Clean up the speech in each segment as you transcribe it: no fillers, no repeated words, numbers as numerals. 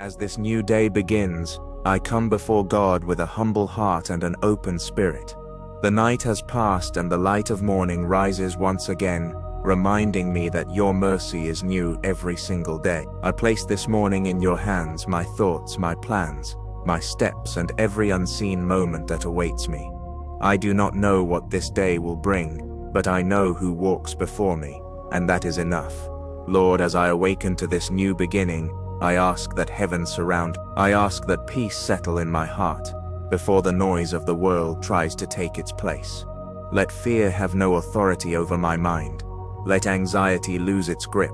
As this new day begins, I come before God with a humble heart and an open spirit. The night has passed and the light of morning rises once again, reminding me that your mercy is new every single day. I place this morning in your hands, my thoughts, my plans, my steps, and every unseen moment that awaits me. I do not know what this day will bring, but I know who walks before me, and that is enough. Lord, as I awaken to this new beginning, I ask that heaven surround. I ask that peace settle in my heart, before the noise of the world tries to take its place. Let fear have no authority over my mind. Let anxiety lose its grip.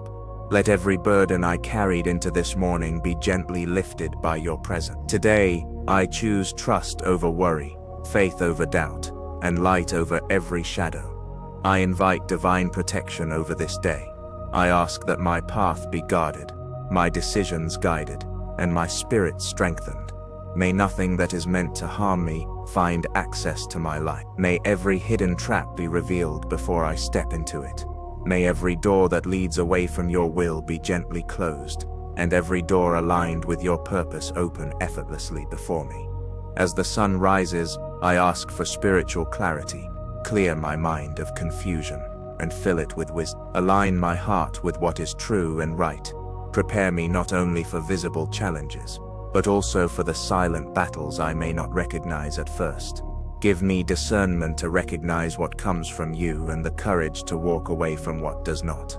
Let every burden I carried into this morning be gently lifted by your presence. Today, I choose trust over worry, faith over doubt, and light over every shadow. I invite divine protection over this day. I ask that my path be guarded, my decisions guided, and my spirit strengthened. May nothing that is meant to harm me find access to my life. May every hidden trap be revealed before I step into it. May every door that leads away from your will be gently closed, and every door aligned with your purpose open effortlessly before me. As the sun rises, I ask for spiritual clarity. Clear my mind of confusion and fill it with wisdom. Align my heart with what is true and right. Prepare me not only for visible challenges, but also for the silent battles I may not recognize at first. Give me discernment to recognize what comes from you and the courage to walk away from what does not.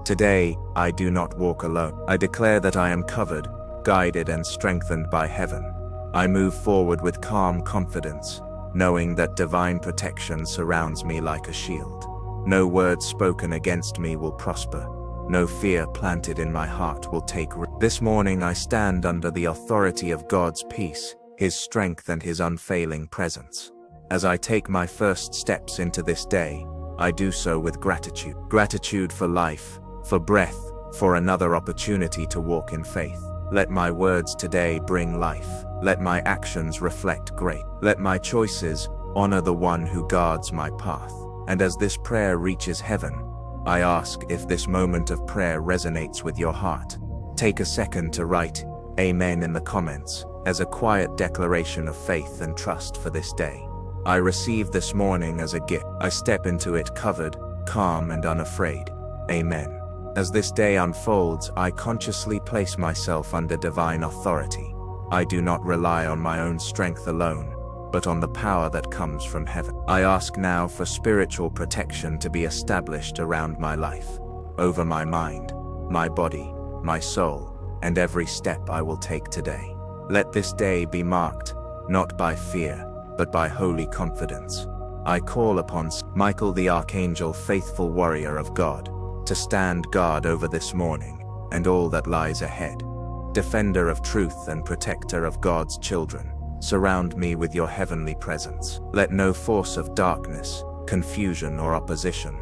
Today, I do not walk alone. I declare that I am covered, guided, and strengthened by heaven. I move forward with calm confidence, knowing that divine protection surrounds me like a shield. No word spoken against me will prosper. No fear planted in my heart will take root. This morning I stand under the authority of God's peace, His strength, and His unfailing presence. As I take my first steps into this day, I do so with gratitude. Gratitude for life, for breath, for another opportunity to walk in faith. Let my words today bring life. Let my actions reflect grace. Let my choices honor the one who guards my path. And as this prayer reaches heaven, I ask if this moment of prayer resonates with your heart. Take a second to write Amen in the comments as a quiet declaration of faith and trust for this day. I receive this morning as a gift. I step into it covered, calm, and unafraid. Amen. As this day unfolds, I consciously place myself under divine authority. I do not rely on my own strength alone, but on the power that comes from heaven. I ask now for spiritual protection to be established around my life, over my mind, my body, my soul, and every step I will take today. Let this day be marked, not by fear, but by holy confidence. I call upon Michael the Archangel, faithful warrior of God, to stand guard over this morning and all that lies ahead. Defender of truth and protector of God's children, surround me with your heavenly presence. Let no force of darkness, confusion, or opposition.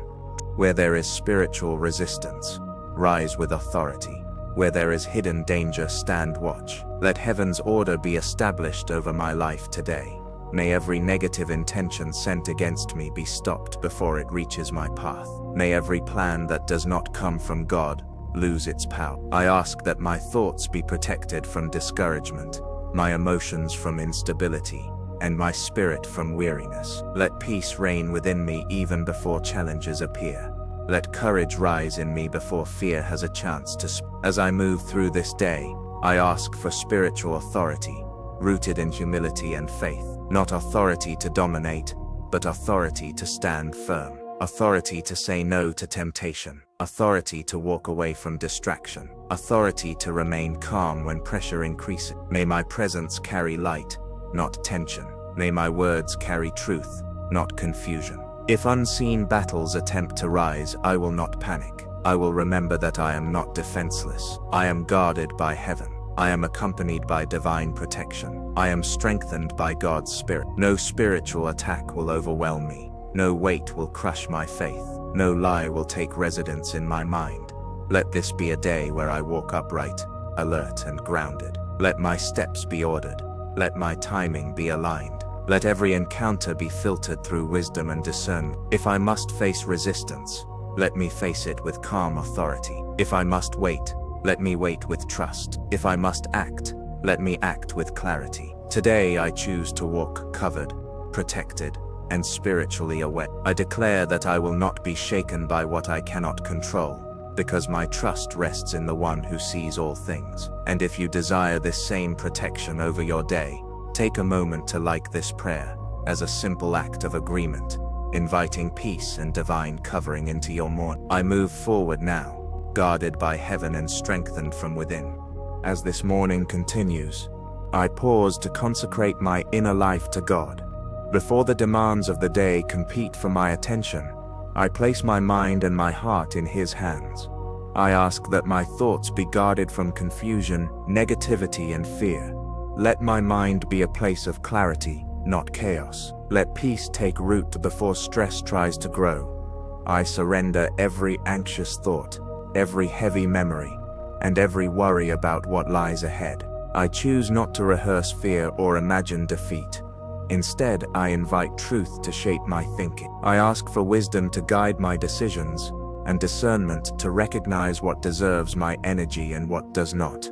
Where there is spiritual resistance, rise with authority. Where there is hidden danger, stand watch. Let heaven's order be established over my life today. May every negative intention sent against me be stopped before it reaches my path. May every plan that does not come from God lose its power. I ask that my thoughts be protected from discouragement, my emotions from instability, and my spirit from weariness. Let peace reign within me even before challenges appear. Let courage rise in me before fear has a chance to speak. As I move through this day, I ask for spiritual authority, rooted in humility and faith. Not authority to dominate, but authority to stand firm. Authority to say no to temptation. Authority to walk away from distraction. Authority to remain calm when pressure increases. May my presence carry light, not tension. May my words carry truth, not confusion. If unseen battles attempt to rise, I will not panic. I will remember that I am not defenseless. I am guarded by heaven. I am accompanied by divine protection. I am strengthened by God's Spirit. No spiritual attack will overwhelm me. No weight will crush my faith. No lie will take residence in my mind. Let this be a day where I walk upright, alert, and grounded. Let my steps be ordered. Let my timing be aligned. Let every encounter be filtered through wisdom and discernment. If I must face resistance, let me face it with calm authority. If I must wait, Let me wait with trust. If I must act, let me act with clarity. Today I choose to walk covered, protected, and spiritually aware. I declare that I will not be shaken by what I cannot control, because my trust rests in the one who sees all things. And if you desire this same protection over your day, take a moment to like this prayer as a simple act of agreement, inviting peace and divine covering into your morning. I move forward now, guarded by heaven and strengthened from within. As this morning continues, I pause to consecrate my inner life to God. Before the demands of the day compete for my attention, I place my mind and my heart in His hands. I ask that my thoughts be guarded from confusion, negativity, and fear. Let my mind be a place of clarity, not chaos. Let peace take root before stress tries to grow. I surrender every anxious thought, every heavy memory, and every worry about what lies ahead. I choose not to rehearse fear or imagine defeat. Instead, I invite truth to shape my thinking. I ask for wisdom to guide my decisions, and discernment to recognize what deserves my energy and what does not.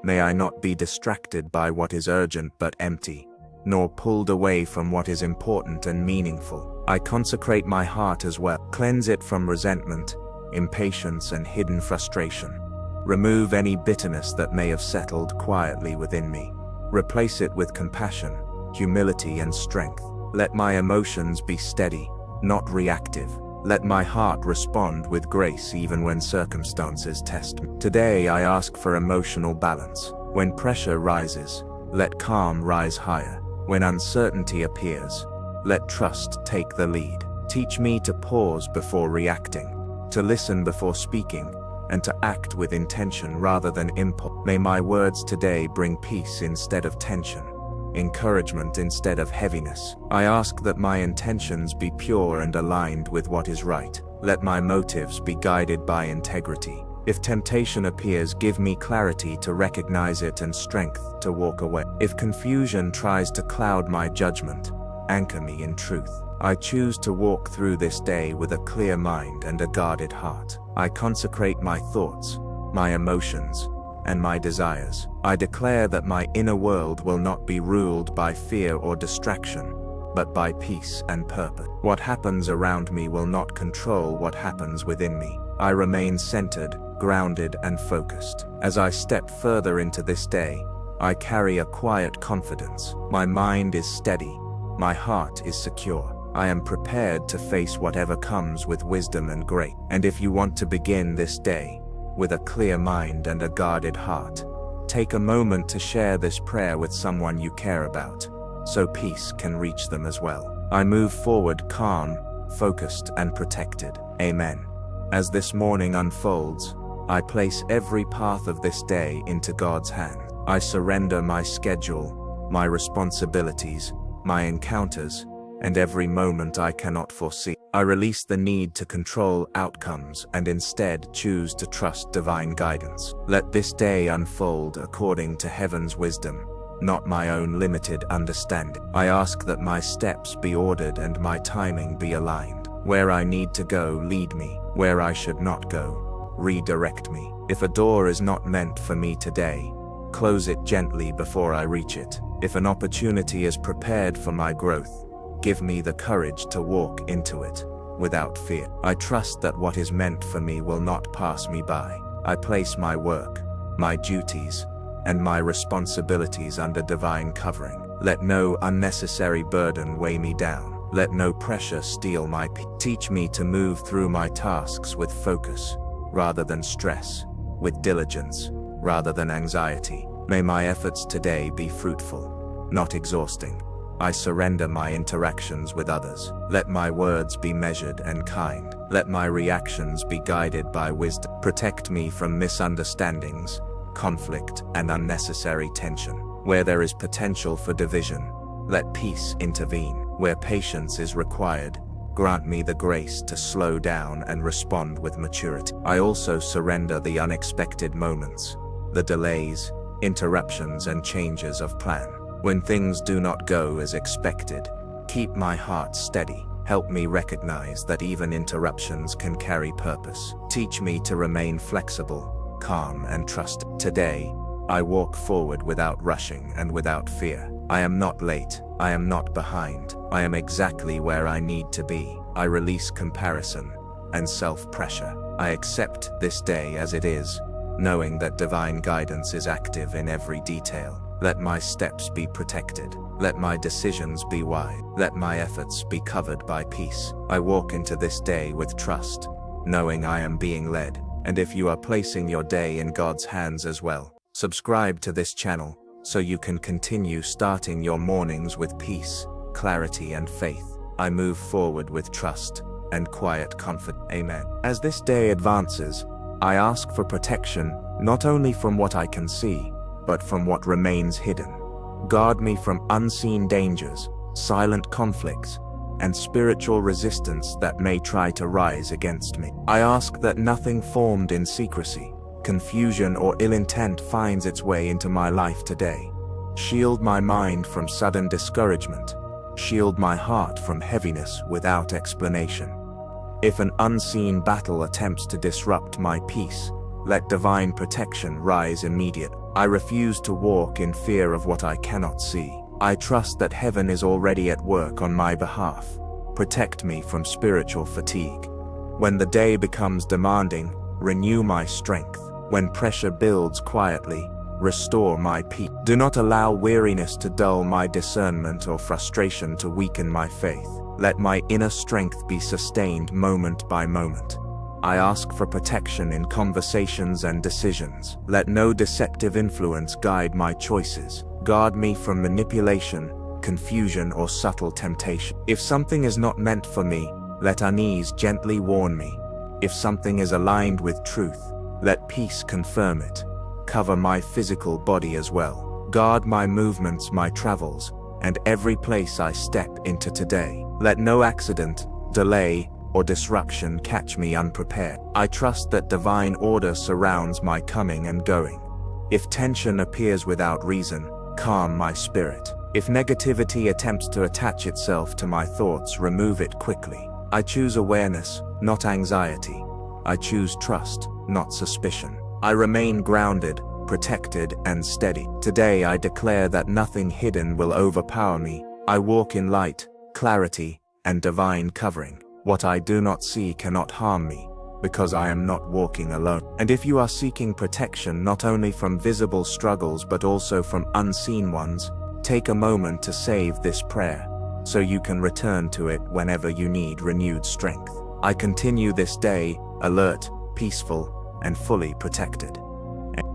May I not be distracted by what is urgent but empty, nor pulled away from what is important and meaningful. I consecrate my heart as well. Cleanse it from resentment, impatience, and hidden frustration. Remove any bitterness that may have settled quietly within me. Replace it with compassion, humility, and strength. Let my emotions be steady, not reactive. Let my heart respond with grace even when circumstances test me. Today I ask for emotional balance. When pressure rises, let calm rise higher. When uncertainty appears, let trust take the lead. Teach me to pause before reacting, to listen before speaking, and to act with intention rather than impulse. May my words today bring peace instead of tension, encouragement instead of heaviness. I ask that my intentions be pure and aligned with what is right. Let my motives be guided by integrity. If temptation appears, give me clarity to recognize it and strength to walk away. If confusion tries to cloud my judgment, anchor me in truth. I choose to walk through this day with a clear mind and a guarded heart. I consecrate my thoughts, my emotions, and my desires. I declare that my inner world will not be ruled by fear or distraction, but by peace and purpose. What happens around me will not control what happens within me. I remain centered, grounded, and focused. As I step further into this day, I carry a quiet confidence. My mind is steady, my heart is secure. I am prepared to face whatever comes with wisdom and grace. And if you want to begin this day with a clear mind and a guarded heart, take a moment to share this prayer with someone you care about, so peace can reach them as well. I move forward calm, focused, and protected. Amen. As this morning unfolds, I place every path of this day into God's hand. I surrender my schedule, my responsibilities, my encounters, and every moment I cannot foresee. I release the need to control outcomes and instead choose to trust divine guidance. Let this day unfold according to heaven's wisdom, not my own limited understanding. I ask that my steps be ordered and my timing be aligned. Where I need to go, lead me. Where I should not go, redirect me. If a door is not meant for me today, close it gently before I reach it. If an opportunity is prepared for my growth, give me the courage to walk into it without fear. I trust that what is meant for me will not pass me by. I place my work, my duties, and my responsibilities under divine covering. Let no unnecessary burden weigh me down. Let no pressure steal my peace. Teach me to move through my tasks with focus rather than stress, with diligence rather than anxiety. May my efforts today be fruitful, not exhausting. I surrender my interactions with others. Let my words be measured and kind. Let my reactions be guided by wisdom. Protect me from misunderstandings, conflict, and unnecessary tension. Where there is potential for division, let peace intervene. Where patience is required, grant me the grace to slow down and respond with maturity. I also surrender the unexpected moments, the delays, interruptions, and changes of plan. When things do not go as expected, keep my heart steady. Help me recognize that even interruptions can carry purpose. Teach me to remain flexible, calm and trust. Today, I walk forward without rushing and without fear. I am not late. I am not behind. I am exactly where I need to be. I release comparison and self-pressure. I accept this day as it is, knowing that divine guidance is active in every detail. Let my steps be protected. Let my decisions be wise. Let my efforts be covered by peace. I walk into this day with trust, knowing I am being led. And if you are placing your day in God's hands as well, subscribe to this channel so you can continue starting your mornings with peace, clarity, and faith. I move forward with trust and quiet confidence. Amen. As this day advances, I ask for protection not only from what I can see, but from what remains hidden. Guard me from unseen dangers, silent conflicts, and spiritual resistance that may try to rise against me. I ask that nothing formed in secrecy, confusion, or ill intent finds its way into my life today. Shield my mind from sudden discouragement. Shield my heart from heaviness without explanation. If an unseen battle attempts to disrupt my peace, let divine protection rise immediately. I refuse to walk in fear of what I cannot see. I trust that heaven is already at work on my behalf. Protect me from spiritual fatigue. When the day becomes demanding, renew my strength. When pressure builds quietly, restore my peace. Do not allow weariness to dull my discernment or frustration to weaken my faith. Let my inner strength be sustained moment by moment. I ask for protection in conversations and decisions. Let no deceptive influence guide my choices. Guard me from manipulation, confusion, or subtle temptation. If something is not meant for me, let unease gently warn me. If something is aligned with truth, let peace confirm it. Cover my physical body as well. Guard my movements, my travels, and every place I step into today. Let no accident, delay, or disruption catch me unprepared. I trust that divine order surrounds my coming and going. If tension appears without reason, calm my spirit. If negativity attempts to attach itself to my thoughts, remove it quickly. I choose awareness, not anxiety. I choose trust, not suspicion. I remain grounded, protected, and steady. Today I declare that nothing hidden will overpower me. I walk in light, clarity, and divine covering. What I do not see cannot harm me, because I am not walking alone. And if you are seeking protection not only from visible struggles but also from unseen ones, take a moment to save this prayer, so you can return to it whenever you need renewed strength. I continue this day, alert, peaceful, and fully protected.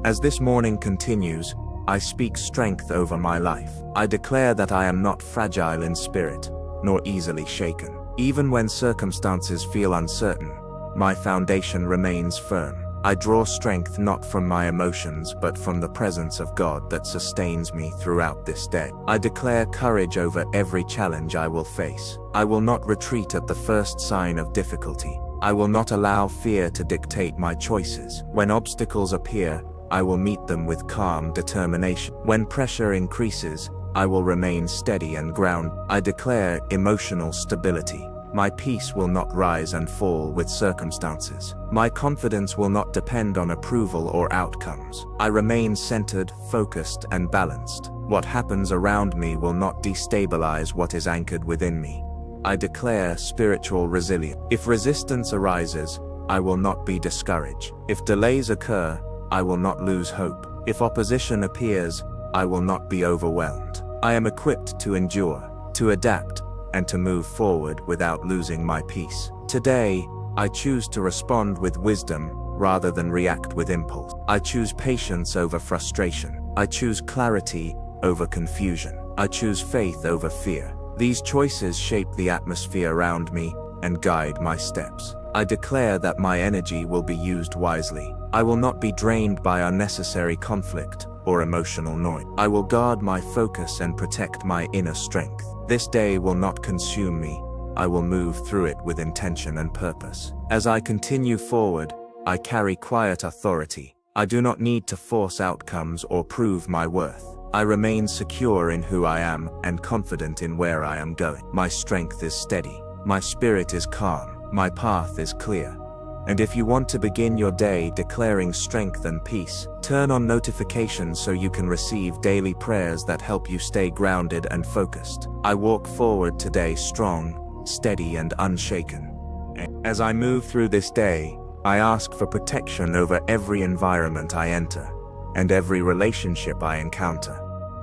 As this morning continues, I speak strength over my life. I declare that I am not fragile in spirit, nor easily shaken. Even when circumstances feel uncertain, my foundation remains firm. I draw strength not from my emotions but from the presence of God that sustains me throughout this day. I declare courage over every challenge I will face. I will not retreat at the first sign of difficulty. I will not allow fear to dictate my choices. When obstacles appear, I will meet them with calm determination. When pressure increases, I will remain steady and grounded. I declare emotional stability. My peace will not rise and fall with circumstances. My confidence will not depend on approval or outcomes. I remain centered, focused, and balanced. What happens around me will not destabilize what is anchored within me. I declare spiritual resilience. If resistance arises, I will not be discouraged. If delays occur, I will not lose hope. If opposition appears, I will not be overwhelmed. I am equipped to endure, to adapt, and to move forward without losing my peace. Today, I choose to respond with wisdom rather than react with impulse. I choose patience over frustration. I choose clarity over confusion. I choose faith over fear. These choices shape the atmosphere around me and guide my steps. I declare that my energy will be used wisely. I will not be drained by unnecessary conflict or emotional noise. I will guard my focus and protect my inner strength. This day will not consume me. I will move through it with intention and purpose. As I continue forward, I carry quiet authority. I do not need to force outcomes or prove my worth. I remain secure in who I am and confident in where I am going. My strength is steady. My spirit is calm. My path is clear. And if you want to begin your day declaring strength and peace, turn on notifications so you can receive daily prayers that help you stay grounded and focused. I walk forward today strong, steady, and unshaken. As I move through this day, I ask for protection over every environment I enter and every relationship I encounter.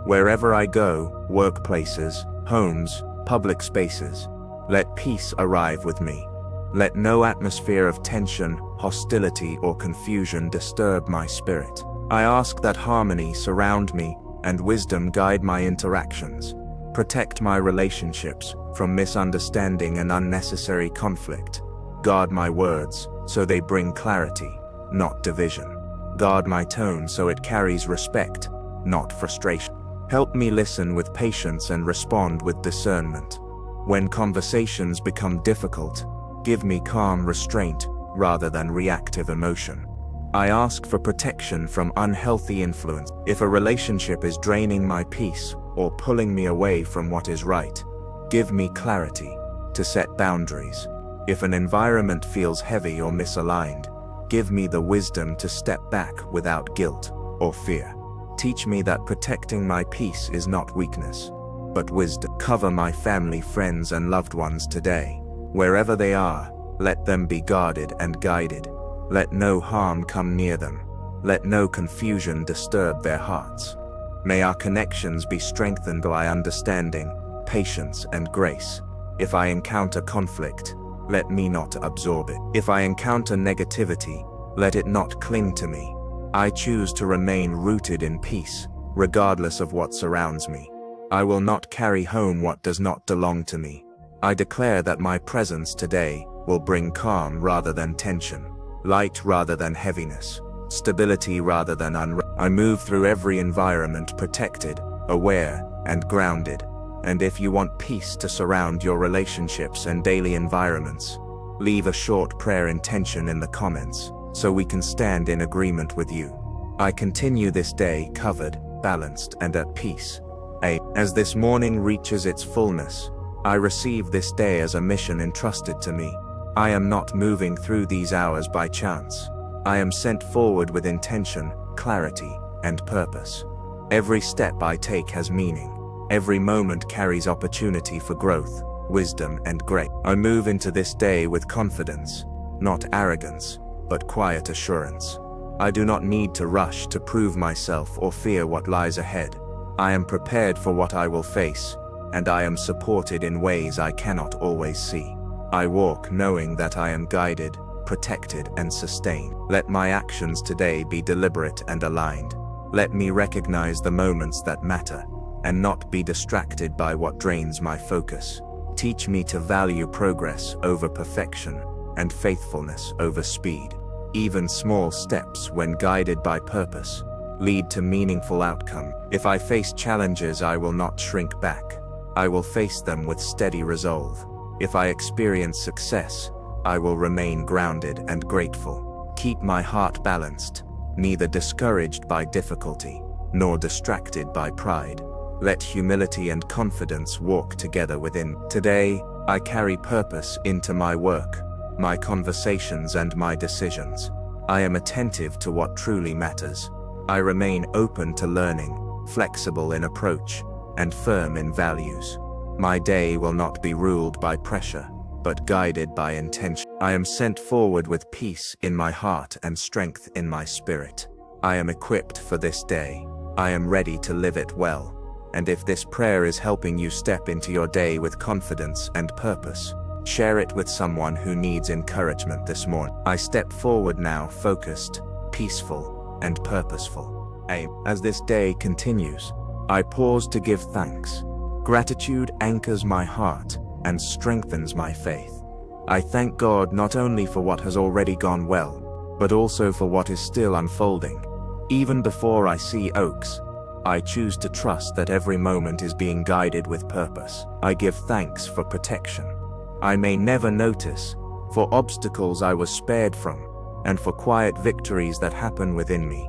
Wherever I go, workplaces, homes, public spaces, let peace arrive with me. Let no atmosphere of tension, hostility, or confusion disturb my spirit. I ask that harmony surround me and wisdom guide my interactions. Protect my relationships from misunderstanding and unnecessary conflict. Guard my words so they bring clarity, not division. Guard my tone so it carries respect, not frustration. Help me listen with patience and respond with discernment. When conversations become difficult, give me calm restraint rather than reactive emotion. I ask for protection from unhealthy influence. If a relationship is draining my peace or pulling me away from what is right, give me clarity to set boundaries. If an environment feels heavy or misaligned, give me the wisdom to step back without guilt or fear. Teach me that protecting my peace is not weakness, but wisdom. Cover my family, friends, and loved ones today. Wherever they are, let them be guarded and guided. Let no harm come near them. Let no confusion disturb their hearts. May our connections be strengthened by understanding, patience, and grace. If I encounter conflict, let me not absorb it. If I encounter negativity, let it not cling to me. I choose to remain rooted in peace, regardless of what surrounds me. I will not carry home what does not belong to me. I declare that my presence today will bring calm rather than tension, light rather than heaviness, stability rather than unrest. I move through every environment protected, aware, and grounded. And if you want peace to surround your relationships and daily environments, leave a short prayer intention in the comments so we can stand in agreement with you. I continue this day covered, balanced, and at peace. As this morning reaches its fullness, I receive this day as a mission entrusted to me. I am not moving through these hours by chance. I am sent forward with intention, clarity, and purpose. Every step I take has meaning. Every moment carries opportunity for growth, wisdom, and grace. I move into this day with confidence, not arrogance, but quiet assurance. I do not need to rush to prove myself or fear what lies ahead. I am prepared for what I will face, and I am supported in ways I cannot always see. I walk knowing that I am guided, protected, and sustained. Let my actions today be deliberate and aligned. Let me recognize the moments that matter, and not be distracted by what drains my focus. Teach me to value progress over perfection, and faithfulness over speed. Even small steps, when guided by purpose, lead to meaningful outcome. If I face challenges, I will not shrink back. I will face them with steady resolve. If I experience success, I will remain grounded and grateful. Keep my heart balanced, neither discouraged by difficulty, nor distracted by pride. Let humility and confidence walk together within. Today, I carry purpose into my work, my conversations, and my decisions. I am attentive to what truly matters. I remain open to learning, flexible in approach, and firm in values. My day will not be ruled by pressure, but guided by intention. I am sent forward with peace in my heart and strength in my spirit. I am equipped for this day. I am ready to live it well. And if this prayer is helping you step into your day with confidence and purpose, share it with someone who needs encouragement this morning. I step forward now focused, peaceful, and purposeful. As this day continues, I pause to give thanks. Gratitude anchors my heart and strengthens my faith. I thank God not only for what has already gone well, but also for what is still unfolding. Even before I see oaks, I choose to trust that every moment is being guided with purpose. I give thanks for protection I may never notice, for obstacles I was spared from, and for quiet victories that happen within me.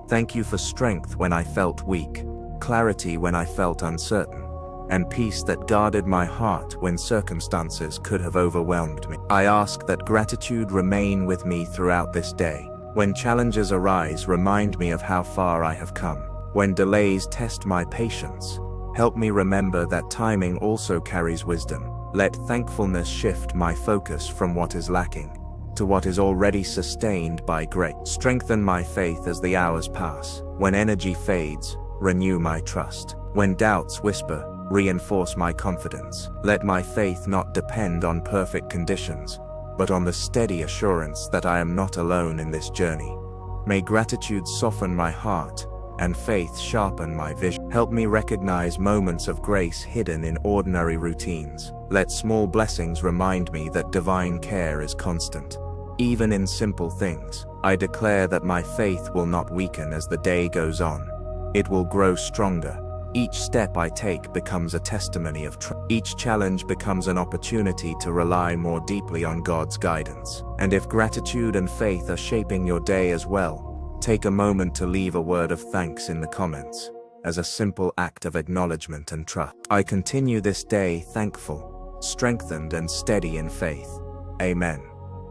Thank you for strength when I felt weak, clarity when I felt uncertain, and peace that guarded my heart when circumstances could have overwhelmed me. I ask that gratitude remain with me throughout this day. When challenges arise, remind me of how far I have come. When delays test my patience, help me remember that timing also carries wisdom. Let thankfulness shift my focus from what is lacking to what is already sustained by grace. Strengthen my faith as the hours pass. When energy fades, renew my trust. When doubts whisper, reinforce my confidence. Let my faith not depend on perfect conditions, but on the steady assurance that I am not alone in this journey. May gratitude soften my heart and faith sharpen my vision. Help me recognize moments of grace hidden in ordinary routines. Let small blessings remind me that divine care is constant. Even in simple things, I declare that my faith will not weaken as the day goes on. It will grow stronger. Each step I take becomes a testimony of trust. Each challenge becomes an opportunity to rely more deeply on God's guidance. And if gratitude and faith are shaping your day as well, take a moment to leave a word of thanks in the comments, as a simple act of acknowledgement and trust. I continue this day thankful, strengthened and steady in faith. Amen.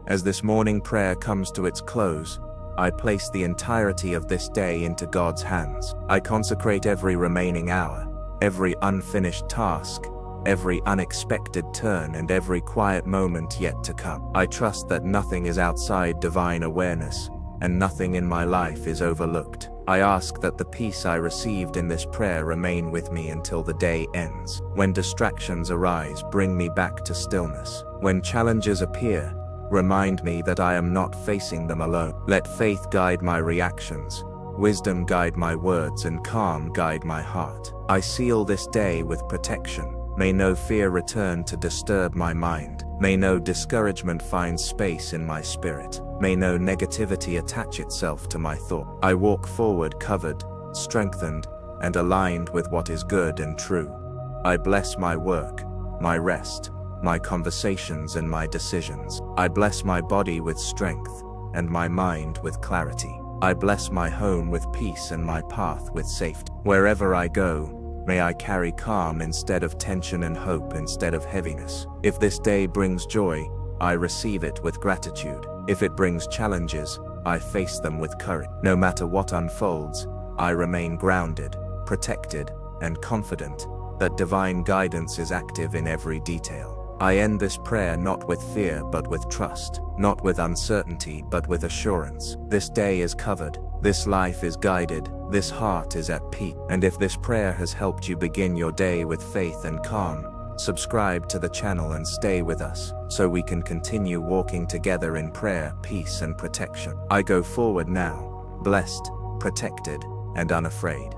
As this morning prayer comes to its close, I place the entirety of this day into God's hands. I consecrate every remaining hour, every unfinished task, every unexpected turn, and every quiet moment yet to come. I trust that nothing is outside divine awareness, and nothing in my life is overlooked. I ask that the peace I received in this prayer remain with me until the day ends. When distractions arise, bring me back to stillness. When challenges appear, remind me that I am not facing them alone. Let faith guide my reactions, wisdom guide my words, and calm guide my heart. I seal this day with protection. May no fear return to disturb my mind. May no discouragement find space in my spirit. May no negativity attach itself to my thought. I walk forward covered, strengthened, and aligned with what is good and true. I bless my work, my rest, my conversations, and my decisions. I bless my body with strength, and my mind with clarity. I bless my home with peace and my path with safety. Wherever I go, may I carry calm instead of tension and hope instead of heaviness. If this day brings joy, I receive it with gratitude. If it brings challenges, I face them with courage. No matter what unfolds, I remain grounded, protected, and confident that divine guidance is active in every detail. I end this prayer not with fear but with trust, not with uncertainty but with assurance. This day is covered, this life is guided, this heart is at peace. And if this prayer has helped you begin your day with faith and calm, subscribe to the channel and stay with us, so we can continue walking together in prayer, peace, and protection. I go forward now, blessed, protected, and unafraid.